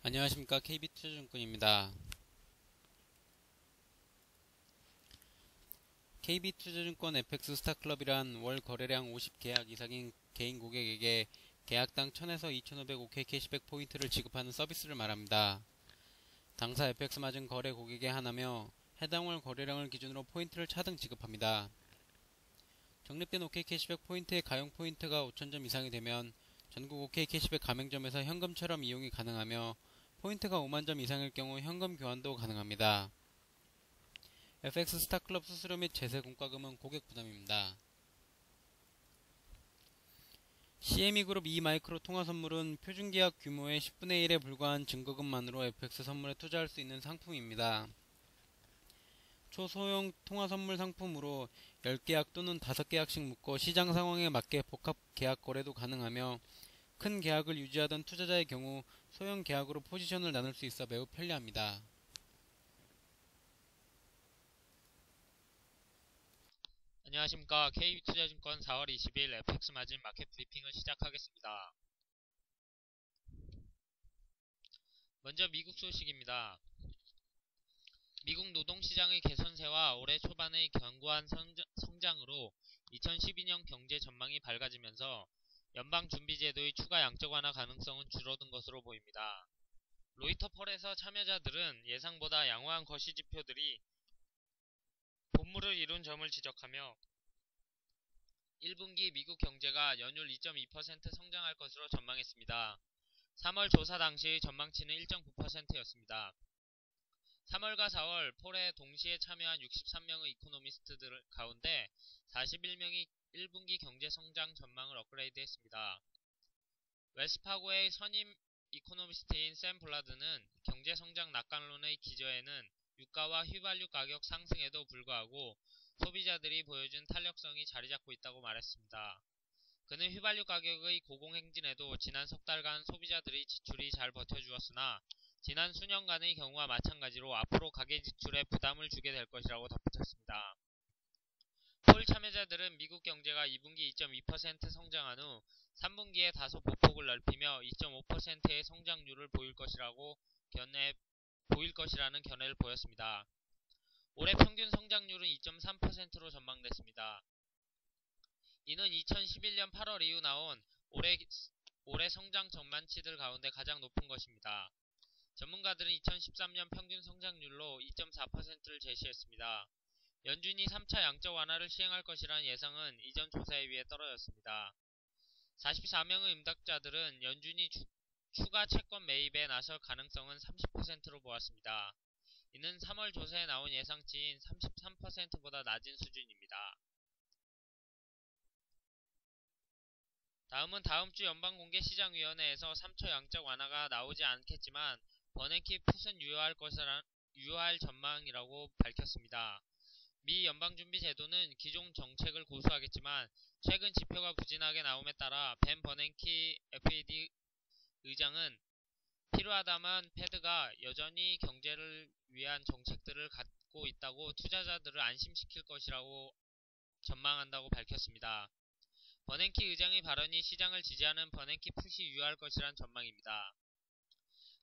안녕하십니까. KB투자증권입니다. KB투자증권 FX 스타클럽이란 월 거래량 50계약 이상인 개인 고객에게 계약당 1000에서 2500 OK 캐시백 포인트를 지급하는 서비스를 말합니다. 당사 FX 맞은 거래 고객에 한하며 해당 월 거래량을 기준으로 포인트를 차등 지급합니다. 적립된 OK 캐시백 포인트의 가용 포인트가 5000점 이상이 되면 전국 OK 캐시백 가맹점에서 현금처럼 이용이 가능하며 포인트가 5만점 이상일 경우 현금 교환도 가능합니다. FX 스타클럽 수수료 및 제세 공과금은 고객 부담입니다. CME 그룹 이마이크로 통화선물은 표준계약 규모의 10분의 1에 불과한 증거금만으로 FX 선물에 투자할 수 있는 상품입니다. 초소형 통화선물 상품으로 10계약 또는 5계약씩 묶어 시장 상황에 맞게 복합 계약 거래도 가능하며 큰 계약을 유지하던 투자자의 경우 소형 계약으로 포지션을 나눌 수 있어 매우 편리합니다. 안녕하십니까. KB투자증권 4월 20일 FX 마진 마켓 브리핑을 시작하겠습니다. 먼저 미국 소식입니다. 미국 노동시장의 개선세와 올해 초반의 견고한 성장으로 2012년 경제 전망이 밝아지면서 연방준비제도의 추가 양적 완화 가능성은 줄어든 것으로 보입니다. 로이터 폴에서 참여자들은 예상보다 양호한 거시지표들이 본물을 이룬 점을 지적하며 1분기 미국 경제가 연율 2.2% 성장할 것으로 전망했습니다. 3월 조사 당시의 전망치는 1.9%였습니다. 3월과 4월 폴에 동시에 참여한 63명의 이코노미스트들 가운데 41명이 1분기 경제 성장 전망을 업그레이드했습니다. 웰스파고의 선임 이코노미스트인 샘 블라드는 경제 성장 낙관론의 기저에는 유가와 휘발유 가격 상승에도 불구하고 소비자들이 보여준 탄력성이 자리잡고 있다고 말했습니다. 그는 휘발유 가격의 고공행진에도 지난 석 달간 소비자들의 지출이 잘 버텨주었으나 지난 수년간의 경우와 마찬가지로 앞으로 가계 지출에 부담을 주게 될 것이라고 덧붙였습니다. 폴 참여자들은 미국 경제가 2분기 2.2% 성장한 후 3분기에 다소 보폭을 넓히며 2.5%의 성장률을 보일 것이라는 견해를 보였습니다. 올해 평균 성장률은 2.3%로 전망됐습니다. 이는 2011년 8월 이후 나온 올해 성장 전망치들 가운데 가장 높은 것입니다. 전문가들은 2013년 평균 성장률로 2.4%를 제시했습니다. 연준이 3차 양적 완화를 시행할 것이라는 예상은 이전 조사에 비해 떨어졌습니다. 44명의 임박자들은 연준이 추가 채권 매입에 나설 가능성은 30%로 보았습니다. 이는 3월 조사에 나온 예상치인 33%보다 낮은 수준입니다. 다음은 다음주 연방공개시장위원회에서 3초 양적 완화가 나오지 않겠지만 버냉키 풋은 유효할 전망이라고 밝혔습니다. 미 연방준비제도는 기존 정책을 고수하겠지만 최근 지표가 부진하게 나옴에 따라 벤 버냉키 FED 의장은 필요하다면 패드가 여전히 경제를 위한 정책들을 갖고 있다고 투자자들을 안심시킬 것이라고 전망한다고 밝혔습니다. 버냉키 의장의 발언이 시장을 지지하는 버냉키 풋이 유효할 것이란 전망입니다.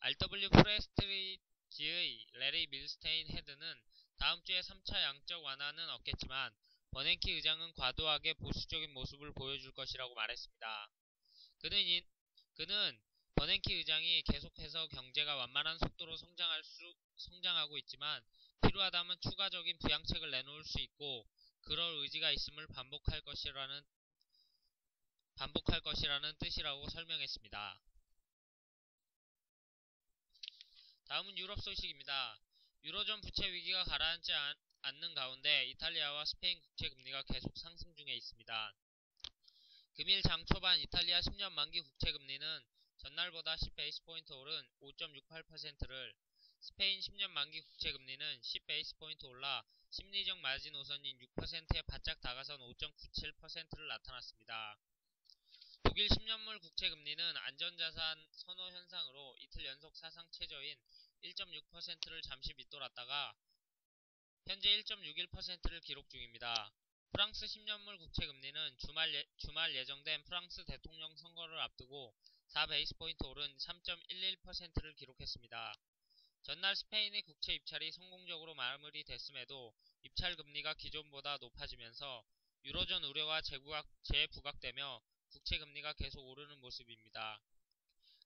RW 프레스트리지의 레리 밀스테인 헤드는 다음 주에 3차 양적 완화는 없겠지만 버냉키 의장은 과도하게 보수적인 모습을 보여줄 것이라고 말했습니다. 그는 버냉키 의장이 계속해서 경제가 완만한 속도로 성장하고 있지만 필요하다면 추가적인 부양책을 내놓을 수 있고 그럴 의지가 있음을 반복할 것이라는 뜻이라고 설명했습니다. 다음은 유럽 소식입니다. 유로존 부채 위기가 가라앉지 않는 가운데 이탈리아와 스페인 국채 금리가 계속 상승 중에 있습니다. 금일 장 초반 이탈리아 10년 만기 국채 금리는 전날보다 10베이스포인트 오른 5.68%를, 스페인 10년 만기 국채 금리는 10베이스포인트 올라 심리적 마진 노선인 6%에 바짝 다가선 5.97%를 나타났습니다. 독일 10년물 국채 금리는 안전자산 선호 현상으로 이틀 연속 사상 최저인 1.6%를 잠시 밑돌았다가 현재 1.61%를 기록 중입니다. 프랑스 10년물 국채 금리는 주말 예정된 프랑스 대통령 선거를 앞두고 4베이스포인트 오른 3.11%를 기록했습니다. 전날 스페인의 국채 입찰이 성공적으로 마무리됐음에도 입찰 금리가 기존보다 높아지면서 유로존 우려가 재부각되며 국채 금리가 계속 오르는 모습입니다.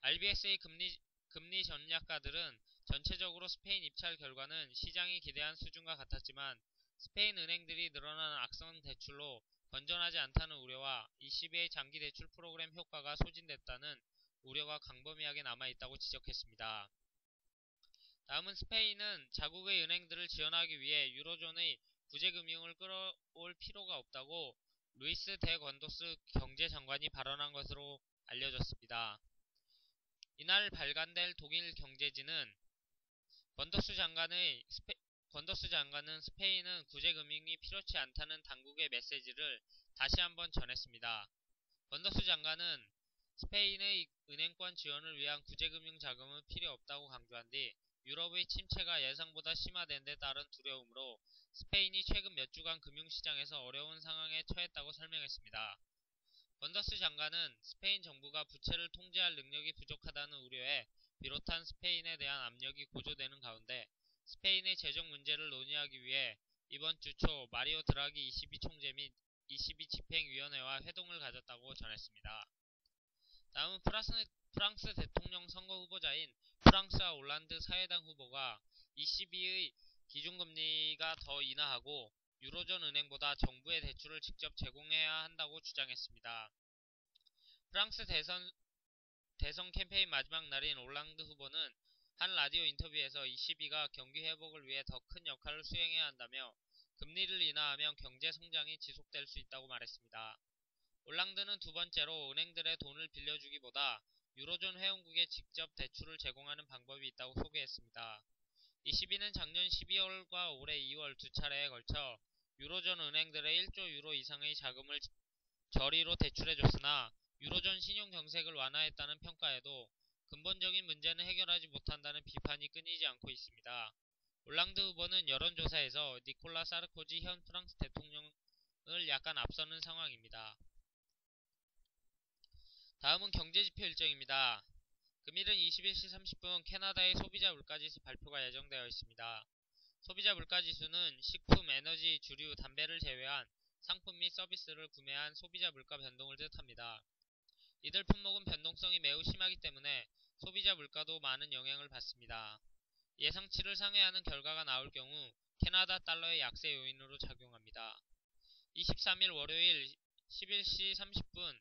RBS의 금리 전략가들은 전체적으로 스페인 입찰 결과는 시장이 기대한 수준과 같았지만 스페인 은행들이 늘어나는 악성 대출로 건전하지 않다는 우려와 ECB의 장기 대출 프로그램 효과가 소진됐다는 우려가 광범위하게 남아있다고 지적했습니다. 다음은 스페인은 자국의 은행들을 지원하기 위해 유로존의 구제금융을 끌어올 필요가 없다고 루이스 데 건도스 경제장관이 발언한 것으로 알려졌습니다. 이날 발간될 독일 경제지는 건더스 장관은 스페인은 구제금융이 필요치 않다는 당국의 메시지를 다시 한번 전했습니다. 건더스 장관은 스페인의 은행권 지원을 위한 구제금융 자금은 필요 없다고 강조한 뒤 유럽의 침체가 예상보다 심화된 데 따른 두려움으로 스페인이 최근 몇 주간 금융시장에서 어려운 상황에 처했다고 설명했습니다. 건더스 장관은 스페인 정부가 부채를 통제할 능력이 부족하다는 우려에 비롯한 스페인에 대한 압력이 고조되는 가운데 스페인의 재정 문제를 논의하기 위해 이번 주 초 마리오 드라기 ECB 총재 및 ECB 집행위원회와 회동을 가졌다고 전했습니다. 다음은 프랑스 대통령 선거 후보자인 프랑스와 올란드 사회당 후보가 ECB의 기준금리가 더 인하하고 유로존 은행보다 정부의 대출을 직접 제공해야 한다고 주장했습니다. 프랑스 대선 캠페인 마지막 날인 올랑드 후보는 한 라디오 인터뷰에서 ECB가 경기 회복을 위해 더 큰 역할을 수행해야 한다며 금리를 인하하면 경제 성장이 지속될 수 있다고 말했습니다. 올랑드는 두 번째로 은행들의 돈을 빌려주기보다 유로존 회원국에 직접 대출을 제공하는 방법이 있다고 소개했습니다. ECB는 작년 12월과 올해 2월 두 차례에 걸쳐 유로존 은행들의 1조 유로 이상의 자금을 저리로 대출해줬으나 유로존 신용 경색을 완화했다는 평가에도 근본적인 문제는 해결하지 못한다는 비판이 끊이지 않고 있습니다. 올랑드 후보는 여론조사에서 니콜라 사르코지 현 프랑스 대통령을 약간 앞서는 상황입니다. 다음은 경제지표 일정입니다. 금일은 21시 30분 캐나다의 소비자 물가지수 발표가 예정되어 있습니다. 소비자 물가지수는 식품, 에너지, 주류, 담배를 제외한 상품 및 서비스를 구매한 소비자 물가 변동을 뜻합니다. 이들 품목은 변동성이 매우 심하기 때문에 소비자 물가도 많은 영향을 받습니다. 예상치를 상회하는 결과가 나올 경우 캐나다 달러의 약세 요인으로 작용합니다. 23일 월요일 11시 30분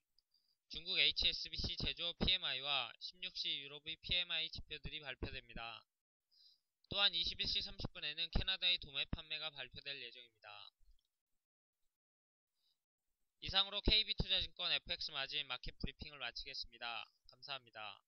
중국 HSBC 제조업 PMI와 16시 유럽의 PMI 지표들이 발표됩니다. 또한 21시 30분에는 캐나다의 도매 판매가 발표될 예정입니다. 이상으로 KB투자증권 FX 마진 마켓 브리핑을 마치겠습니다. 감사합니다.